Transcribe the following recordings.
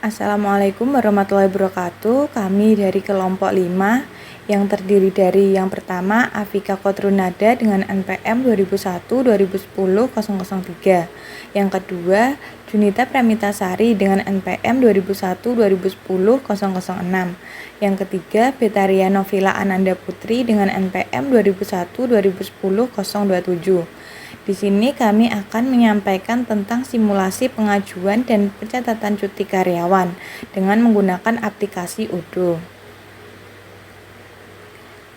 Assalamualaikum warahmatullahi wabarakatuh. Kami dari kelompok 5 yang terdiri dari yang pertama Afika Kotrunada dengan NPM 2001-2010-003. Yang kedua Junita Pramitasari dengan NPM 2001-2010-006. Yang ketiga Betaria Novila Ananda Putri dengan NPM 2001-2010-027. Di sini kami akan menyampaikan tentang simulasi pengajuan dan pencatatan cuti karyawan dengan menggunakan aplikasi Odoo.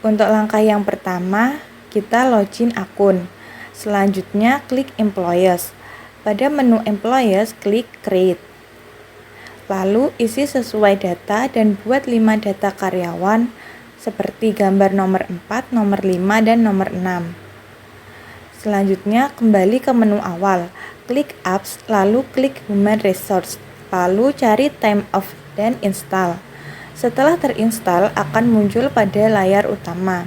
Untuk langkah yang pertama, kita login akun. Selanjutnya, klik Employees. Pada menu Employees, klik Create. Lalu, isi sesuai data dan buat 5 data karyawan seperti gambar nomor 4, nomor 5, dan nomor 6. Selanjutnya, kembali ke menu awal, klik Apps, lalu klik Human Resource, lalu cari Time Off dan install. Setelah terinstall, akan muncul pada layar utama.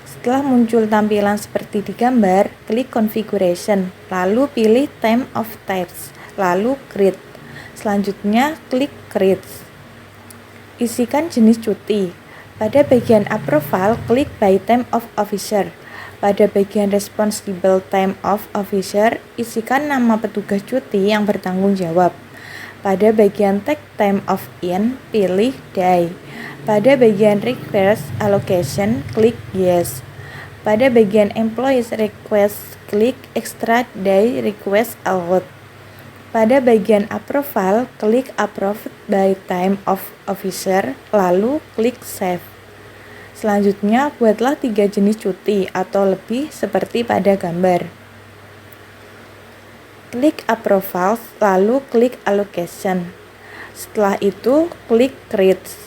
Setelah muncul tampilan seperti di gambar, klik Configuration, lalu pilih Time Off Types, lalu Create. Selanjutnya, klik Create. Isikan jenis cuti. Pada bagian Approval, klik By Time of Officer. Pada bagian Responsible Time of Officer, isikan nama petugas cuti yang bertanggung jawab. Pada bagian Take Time Off In, pilih Day. Pada bagian Request Allocation, klik Yes. Pada bagian Employees Request, klik Extra Day Request Allowed. Pada bagian Approval, klik Approved by Time of Officer, lalu klik Save. Selanjutnya, buatlah 3 jenis cuti atau lebih seperti pada gambar. Klik Approval, lalu klik Allocation. Setelah itu, klik Create.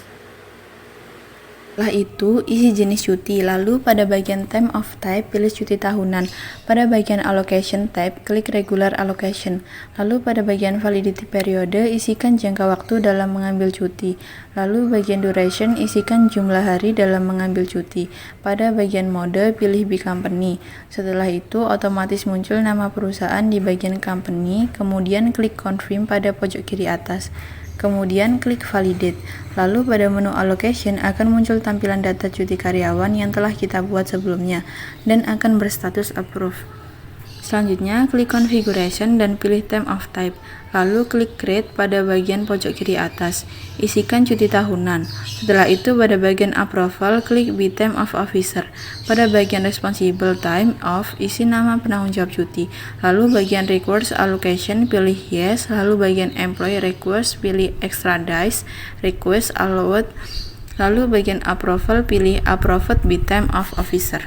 Setelah itu, isi jenis cuti, lalu pada bagian Time of Type, pilih cuti tahunan. Pada bagian Allocation Type, klik Regular Allocation. Lalu pada bagian Validity Period, isikan jangka waktu dalam mengambil cuti. Lalu bagian Duration, isikan jumlah hari dalam mengambil cuti. Pada bagian Mode, pilih Be Company. Setelah itu, otomatis muncul nama perusahaan di bagian Company, kemudian klik Confirm pada pojok kiri atas. Kemudian klik Validate. Lalu pada menu Allocation akan muncul tampilan data cuti karyawan yang telah kita buat sebelumnya dan akan berstatus Approve. Selanjutnya, klik Configuration dan pilih Time of Type. Lalu klik Create pada bagian pojok kiri atas. Isikan cuti tahunan. Setelah itu, pada bagian Approval, klik Be Time of Officer. Pada bagian Responsible Time Off, isi nama penanggung jawab cuti. Lalu bagian Request Allocation, pilih Yes. Lalu bagian Employee Request, pilih Extra Days Request Allowed. Lalu bagian Approval, pilih Approved by Time of Officer.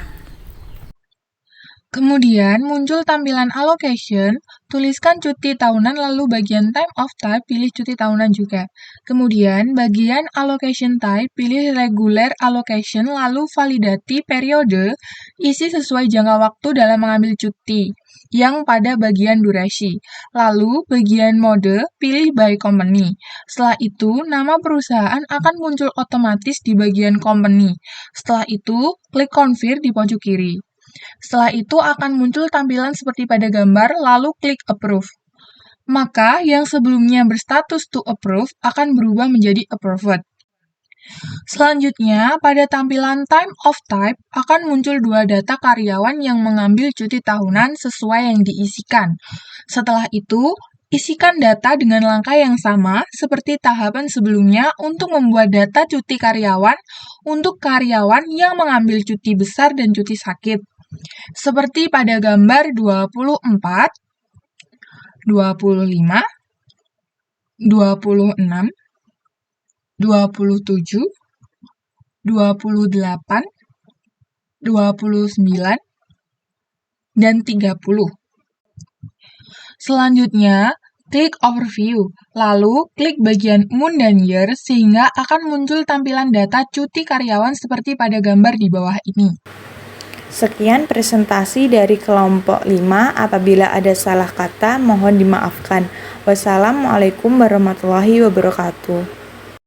Kemudian muncul tampilan allocation, tuliskan cuti tahunan lalu bagian time of type pilih cuti tahunan juga. Kemudian bagian allocation type pilih regular allocation lalu validati periode, isi sesuai jangka waktu dalam mengambil cuti yang pada bagian durasi. Lalu bagian mode pilih by company. Setelah itu nama perusahaan akan muncul otomatis di bagian company. Setelah itu klik confirm di pojok kiri. Setelah itu akan muncul tampilan seperti pada gambar, lalu klik Approve. Maka yang sebelumnya berstatus to approve akan berubah menjadi approved. Selanjutnya, pada tampilan Time of Type akan muncul 2 data karyawan yang mengambil cuti tahunan sesuai yang diisikan. Setelah itu, isikan data dengan langkah yang sama seperti tahapan sebelumnya untuk membuat data cuti karyawan untuk karyawan yang mengambil cuti besar dan cuti sakit. Seperti pada gambar 24, 25, 26, 27, 28, 29, dan 30. Selanjutnya, klik Overview, lalu klik bagian Month dan Year sehingga akan muncul tampilan data cuti karyawan seperti pada gambar di bawah ini. Sekian presentasi dari kelompok 5. Apabila ada salah kata, mohon dimaafkan. Wassalamualaikum warahmatullahi wabarakatuh.